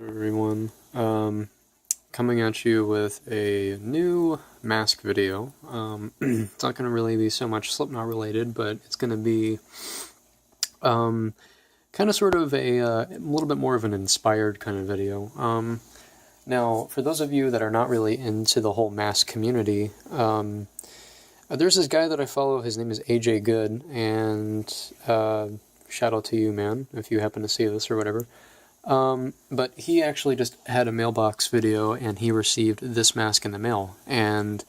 Everyone, coming at you with a new mask video. It's not going to really be so much Slipknot related, but it's going to be kind of sort of a little bit more of an inspired kind of video. Now, for those of you that are not really into the whole mask community, there's this guy that I follow. His name is AJ Good, and shout out to you, man, if you happen to see this or whatever. But he actually just had a mailbox video and he received this mask in the mail, and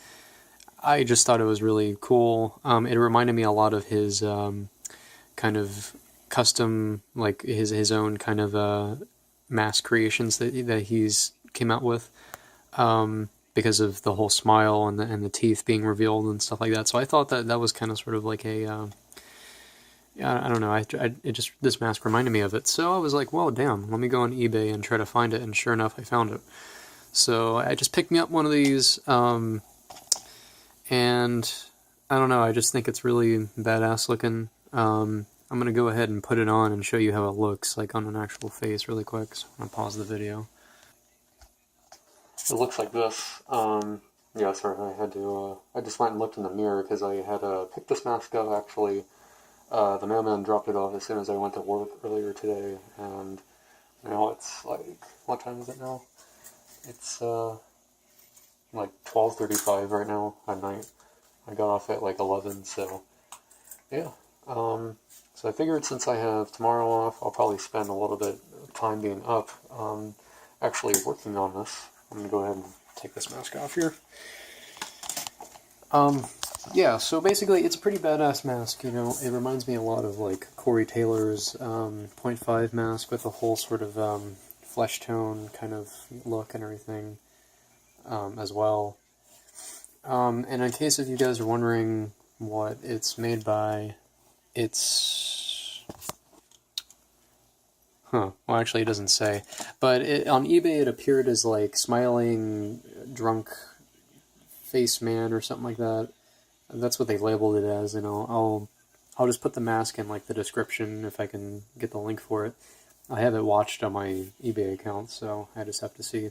I just thought it was really cool. It reminded me a lot of his kind of custom, like his own kind of mask creations that he's came out with, because of the whole smile and the teeth being revealed and stuff like that. So I thought that was kind of sort of like a I don't know. This mask reminded me of it, so I was like, "Well, damn! Let me go on eBay and try to find it." And sure enough, I found it. So I just picked me up one of these, and I don't know. I just think it's really badass looking. I'm gonna go ahead and put it on and show you how it looks like on an actual face, really quick. So I'm gonna pause the video. It looks like this. Yeah, sorry, I had to. I just went and looked in the mirror because I had picked this mask up actually. The mailman dropped it off as soon as I went to work earlier today, and now it's like, what time is it now? It's like 12:35 right now at night. I got off at like 11, so yeah. So I figured since I have tomorrow off, I'll probably spend a little bit of time being up, actually working on this. I'm gonna go ahead and take this mask off here. Yeah, so basically it's a pretty badass mask, you know. It reminds me a lot of like Corey Taylor's .5 mask with a whole sort of flesh tone kind of look and everything, as well. And in case if you guys are wondering what it's made by, it's... Well, actually it doesn't say. But on eBay it appeared as like smiling, drunk face man or something like that. That's what they labeled it as, and I'll just put the mask in like the description if I can get the link for it. I have it watched on my eBay account, so I just have to see.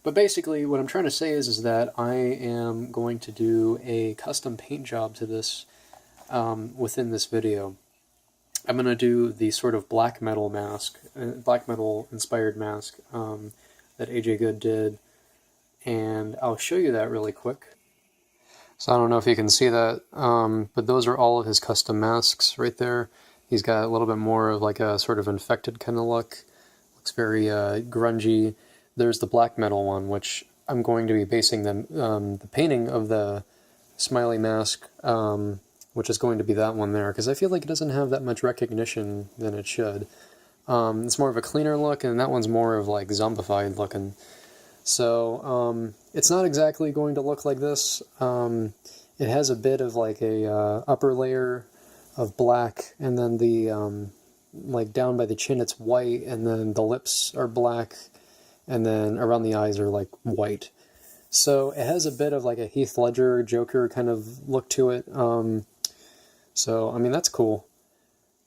But basically, what I'm trying to say is that I am going to do a custom paint job to this within this video. I'm going to do the sort of black metal mask, black metal inspired mask that AJ Good did, and I'll show you that really quick. So I don't know if you can see that, but those are all of his custom masks right there. He's got a little bit more of like a sort of infected kind of look. Looks very grungy. There's the black metal one, which I'm going to be basing the painting of the smiley mask, which is going to be that one there, because I feel like it doesn't have that much recognition than it should. It's more of a cleaner look, and that one's more of like zombified looking. So, it's not exactly going to look like this. It has a bit of like a upper layer of black, and then the like down by the chin it's white, and then the lips are black, and then around the eyes are like white. So it has a bit of like a Heath Ledger Joker kind of look to it. So I mean, that's cool.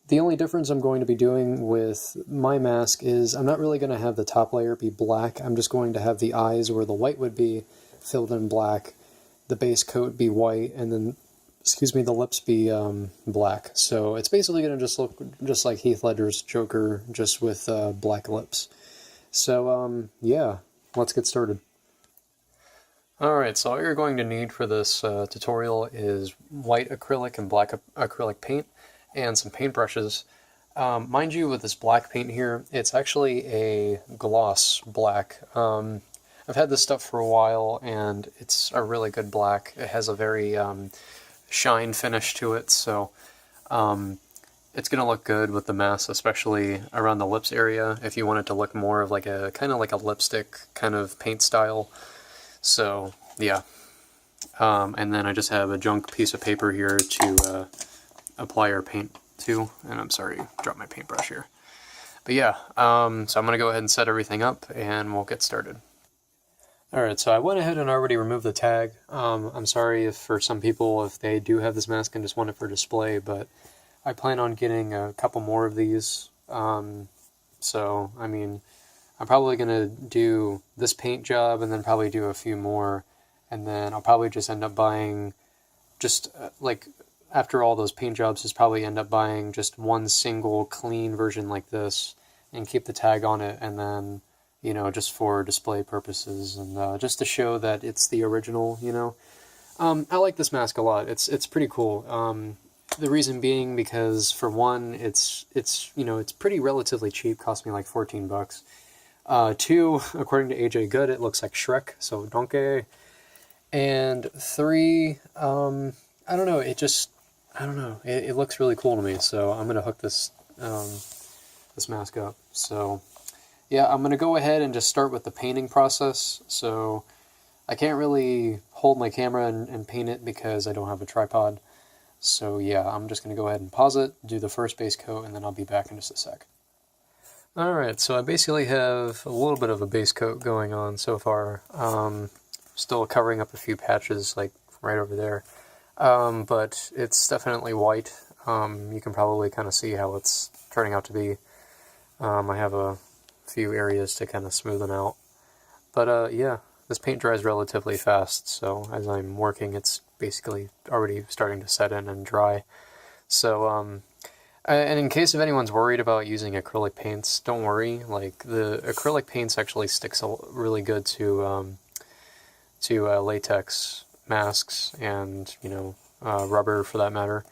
The only difference I'm going to be doing with my mask is I'm not really going to have the top layer be black. I'm just going to have the eyes where the white would be filled in black, the base coat be white, and then, the lips be black. So it's basically going to just look just like Heath Ledger's Joker, just with black lips. So, yeah, let's get started. Alright, so all you're going to need for this tutorial is white acrylic and black acrylic paint, and some paintbrushes. Mind you, with this black paint here, it's actually a gloss black. I've had this stuff for a while, and it's a really good black. It has a very shine finish to it, so it's going to look good with the mask, especially around the lips area, if you want it to look more of like a kind of like a lipstick kind of paint style. So, yeah. And then I just have a junk piece of paper here to apply our paint to, and I'm sorry, dropped my paintbrush here. But yeah, so I'm going to go ahead and set everything up, and we'll get started. Alright, so I went ahead and already removed the tag. I'm sorry if for some people, if they do have this mask and just want it for display, but I plan on getting a couple more of these. So, I mean, I'm probably going to do this paint job and then probably do a few more. And then I'll probably just end up buying, just like after all those paint jobs, just probably end up buying just one single clean version like this and keep the tag on it. And then, you know, just for display purposes and just to show that it's the original, you know. I like this mask a lot. It's pretty cool. The reason being because for one, it's you know, it's pretty relatively cheap. Cost me like $14. Two, according to AJ Good, it looks like Shrek. So donkey. And three, I don't know. I don't know. It looks really cool to me. So I'm gonna hook this this mask up. So yeah, I'm gonna go ahead and just start with the painting process. So I can't really hold my camera and paint it because I don't have a tripod. So yeah, I'm just going to go ahead and pause it, do the first base coat, and then I'll be back in just a sec. Alright, so I basically have a little bit of a base coat going on so far. Still covering up a few patches, like right over there. But it's definitely white. You can probably kind of see how it's turning out to be. I have a few areas to kind of smoothen out. But yeah. This paint dries relatively fast, so as I'm working, it's basically already starting to set in and dry. So, and in case if anyone's worried about using acrylic paints, don't worry. Like, the acrylic paints actually sticks really good to latex masks and, you know, rubber for that matter.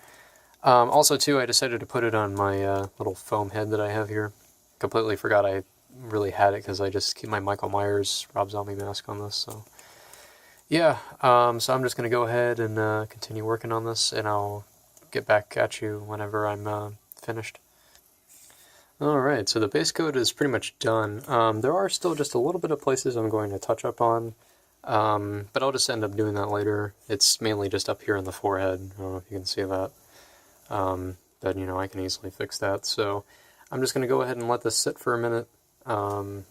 Also, too, I decided to put it on my little foam head that I have here. Completely forgot I really had it because I just keep my Michael Myers Rob Zombie mask on this. So yeah, so I'm just going to go ahead and continue working on this, and I'll get back at you whenever I'm finished. Alright, so the base coat is pretty much done. There are still just a little bit of places I'm going to touch up on, but I'll just end up doing that later. It's mainly just up here in the forehead. I don't know if you can see that. But, you know, I can easily fix that. So I'm just going to go ahead and let this sit for a minute. And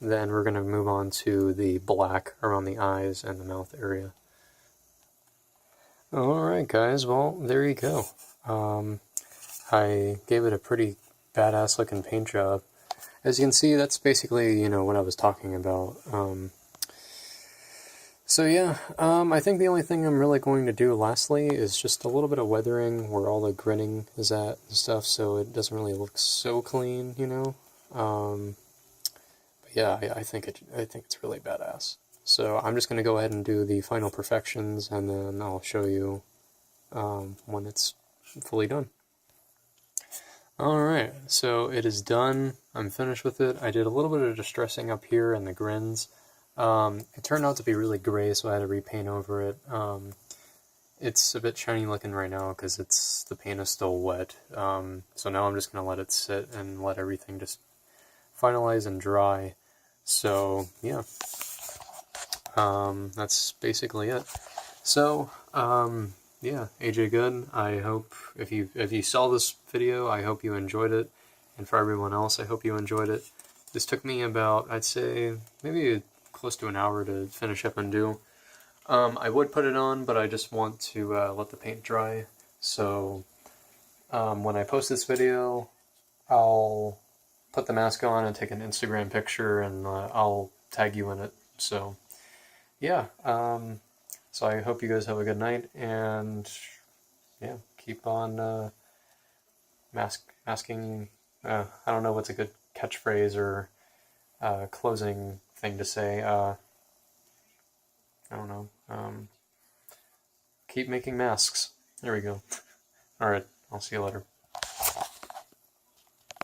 then we're going to move on to the black around the eyes and the mouth area. Alright guys, well, there you go. I gave it a pretty badass looking paint job. As you can see, that's basically, you know, what I was talking about. So yeah, I think the only thing I'm really going to do lastly is just a little bit of weathering where all the grinning is at and stuff, so it doesn't really look so clean, you know. But yeah, I think it's really badass. So I'm just going to go ahead and do the final perfections, and then I'll show you when it's fully done. Alright, so it is done. I'm finished with it. I did a little bit of distressing up here in the grins. It turned out to be really gray, so I had to repaint over it. It's a bit shiny looking right now because the paint is still wet. So now I'm just going to let it sit and let everything just finalize and dry. So yeah, that's basically it. So yeah, AJ Good. I hope if you saw this video, I hope you enjoyed it, and for everyone else, I hope you enjoyed it. This took me about, I'd say, maybe close to an hour to finish up and do. I would put it on, but I just want to let the paint dry. So when I post this video, I'll put the mask on and take an Instagram picture, and I'll tag you in it. So yeah, so I hope you guys have a good night, and yeah, keep on masking. I don't know what's a good catchphrase or closing thing to say. I don't know. Keep making masks. There we go. Alright, I'll see you later.